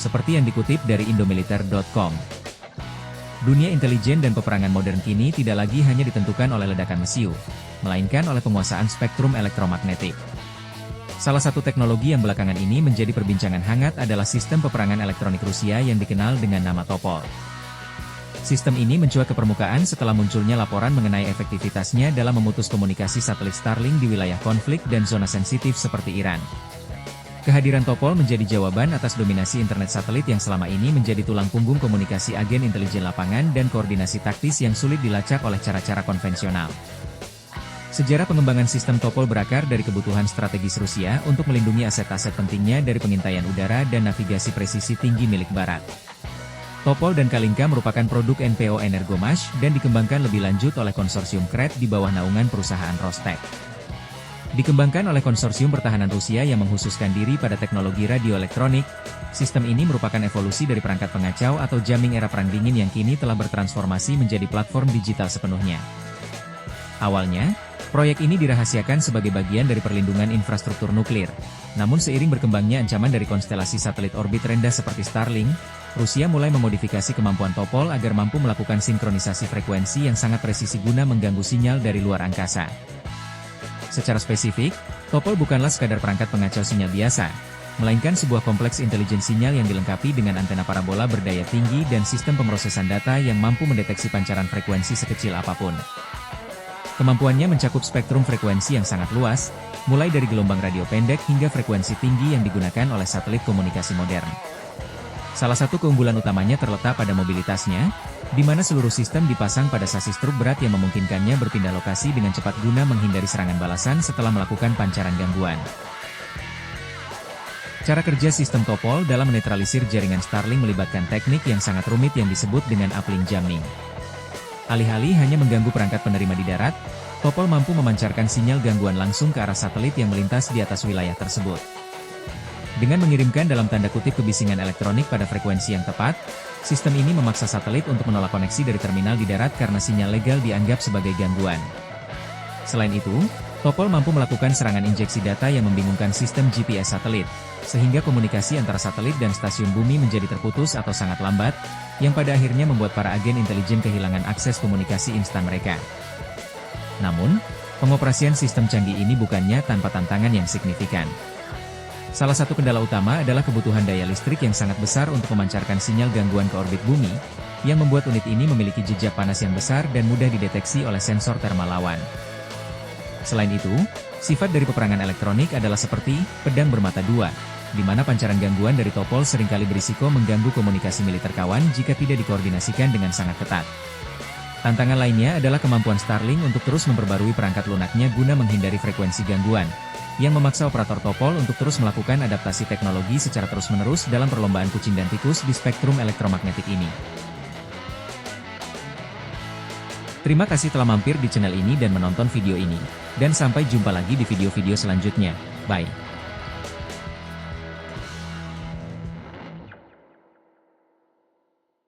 seperti yang dikutip dari indomiliter.com. Dunia intelijen dan peperangan modern kini tidak lagi hanya ditentukan oleh ledakan mesiu, melainkan oleh penguasaan spektrum elektromagnetik. Salah satu teknologi yang belakangan ini menjadi perbincangan hangat adalah sistem peperangan elektronik Rusia yang dikenal dengan nama Topol. Sistem ini mencuat ke permukaan setelah munculnya laporan mengenai efektivitasnya dalam memutus komunikasi satelit Starlink di wilayah konflik dan zona sensitif seperti Iran. Kehadiran Topol menjadi jawaban atas dominasi internet satelit yang selama ini menjadi tulang punggung komunikasi agen intelijen lapangan dan koordinasi taktis yang sulit dilacak oleh cara-cara konvensional. Sejarah pengembangan sistem Topol berakar dari kebutuhan strategis Rusia untuk melindungi aset-aset pentingnya dari pengintaian udara dan navigasi presisi tinggi milik Barat. Topol dan Kalinka merupakan produk NPO Energomash dan dikembangkan lebih lanjut oleh konsorsium KRET di bawah naungan perusahaan Rostec. Dikembangkan oleh konsorsium pertahanan Rusia yang menghususkan diri pada teknologi radioelektronik, sistem ini merupakan evolusi dari perangkat pengacau atau jamming era Perang Dingin yang kini telah bertransformasi menjadi platform digital sepenuhnya. Awalnya, proyek ini dirahasiakan sebagai bagian dari perlindungan infrastruktur nuklir. Namun seiring berkembangnya ancaman dari konstelasi satelit orbit rendah seperti Starlink, Rusia mulai memodifikasi kemampuan Topol agar mampu melakukan sinkronisasi frekuensi yang sangat presisi guna mengganggu sinyal dari luar angkasa. Secara spesifik, Topol bukanlah sekadar perangkat pengacau sinyal biasa, melainkan sebuah kompleks intelijen sinyal yang dilengkapi dengan antena parabola berdaya tinggi dan sistem pemrosesan data yang mampu mendeteksi pancaran frekuensi sekecil apapun. Kemampuannya mencakup spektrum frekuensi yang sangat luas, mulai dari gelombang radio pendek hingga frekuensi tinggi yang digunakan oleh satelit komunikasi modern. Salah satu keunggulan utamanya terletak pada mobilitasnya, di mana seluruh sistem dipasang pada sasis truk berat yang memungkinkannya berpindah lokasi dengan cepat guna menghindari serangan balasan setelah melakukan pancaran gangguan. Cara kerja sistem Topol dalam menetralisir jaringan Starlink melibatkan teknik yang sangat rumit yang disebut dengan uplink jamming. Alih-alih hanya mengganggu perangkat penerima di darat, Topol mampu memancarkan sinyal gangguan langsung ke arah satelit yang melintas di atas wilayah tersebut. Dengan mengirimkan dalam tanda kutip kebisingan elektronik pada frekuensi yang tepat, sistem ini memaksa satelit untuk menolak koneksi dari terminal di darat karena sinyal legal dianggap sebagai gangguan. Selain itu, Topol mampu melakukan serangan injeksi data yang membingungkan sistem GPS satelit, sehingga komunikasi antara satelit dan stasiun bumi menjadi terputus atau sangat lambat, yang pada akhirnya membuat para agen intelijen kehilangan akses komunikasi instan mereka. Namun, pengoperasian sistem canggih ini bukannya tanpa tantangan yang signifikan. Salah satu kendala utama adalah kebutuhan daya listrik yang sangat besar untuk memancarkan sinyal gangguan ke orbit bumi, yang membuat unit ini memiliki jejak panas yang besar dan mudah dideteksi oleh sensor thermal lawan. Selain itu, sifat dari peperangan elektronik adalah seperti pedang bermata dua, di mana pancaran gangguan dari Topol seringkali berisiko mengganggu komunikasi militer kawan jika tidak dikoordinasikan dengan sangat ketat. Tantangan lainnya adalah kemampuan Starlink untuk terus memperbarui perangkat lunaknya guna menghindari frekuensi gangguan, yang memaksa operator Topol untuk terus melakukan adaptasi teknologi secara terus-menerus dalam perlombaan kucing dan tikus di spektrum elektromagnetik ini. Terima kasih telah mampir di channel ini dan menonton video ini, dan sampai jumpa lagi di video-video selanjutnya. Bye.